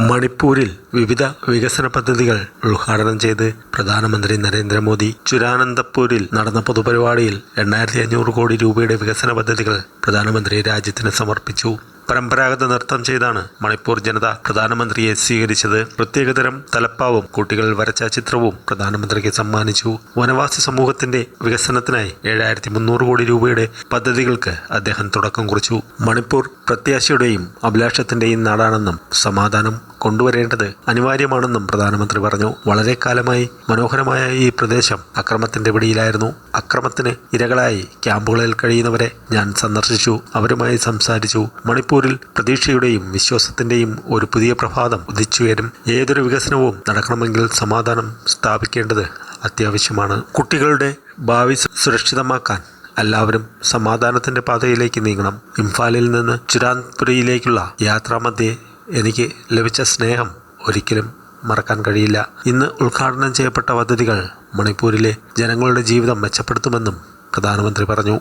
മണിപ്പൂരിൽ വിവിധ വികസന പദ്ധതികൾ ഉദ്ഘാടനം ചെയ്ത് പ്രധാനമന്ത്രി നരേന്ദ്രമോദി. ചുരാനന്ദപൂരിൽ നടന്ന പൊതുപരിപാടിയിൽ 2500 കോടി രൂപയുടെ വികസന പദ്ധതികൾ പ്രധാനമന്ത്രി രാജ്യത്തിന് സമർപ്പിച്ചു. പരമ്പരാഗത നൃത്തം ചെയ്താണ് മണിപ്പൂർ ജനത പ്രധാനമന്ത്രിയെ സ്വീകരിച്ചത്. പ്രത്യേകതരം തലപ്പാവും കുട്ടികൾ വരച്ച ചിത്രവും പ്രധാനമന്ത്രിക്ക് സമ്മാനിച്ചു. വനവാസി സമൂഹത്തിന്റെ വികസനത്തിനായി 7300 കോടി രൂപയുടെ പദ്ധതികൾക്ക് അദ്ദേഹം തുടക്കം കുറിച്ചു. മണിപ്പൂർ പ്രത്യാശയുടെയും അഭിലാഷത്തിന്റെയും നാടാണെന്നും സമാധാനം കൊണ്ടുവരേണ്ടത് അനിവാര്യമാണെന്നും പ്രധാനമന്ത്രി പറഞ്ഞു. വളരെ കാലമായി മനോഹരമായ ഈ പ്രദേശം അക്രമത്തിന്റെ പിടിയിലായിരുന്നു. അക്രമത്തിന് ഇരകളായി ക്യാമ്പുകളിൽ കഴിയുന്നവരെ ഞാൻ സന്ദർശിച്ചു, അവരുമായി സംസാരിച്ചു. മണിപ്പൂരിൽ പ്രതീക്ഷയുടെയും വിശ്വാസത്തിന്റെയും ഒരു പുതിയ പ്രഭാതം ഉദിച്ചുയരും. ഏതൊരു വികസനവും നടക്കണമെങ്കിൽ സമാധാനം സ്ഥാപിക്കേണ്ടത് അത്യാവശ്യമാണ്. കുട്ടികളുടെ ഭാവി സുരക്ഷിതമാക്കാൻ എല്ലാവരും സമാധാനത്തിന്റെ പാതയിലേക്ക് നീങ്ങണം. ഇംഫാലിൽ നിന്ന് ചുരാൻപുരയിലേക്കുള്ള യാത്രാമധ്യേ എനിക്ക് ലഭിച്ച സ്നേഹം ഒരിക്കലും മറക്കാൻ കഴിയില്ല. ഇന്ന് ഉദ്ഘാടനം ചെയ്യപ്പെട്ട പദ്ധതികൾ മണിപ്പൂരിലെ ജനങ്ങളുടെ ജീവിതം മെച്ചപ്പെടുത്തുമെന്നും പ്രധാനമന്ത്രി പറഞ്ഞു.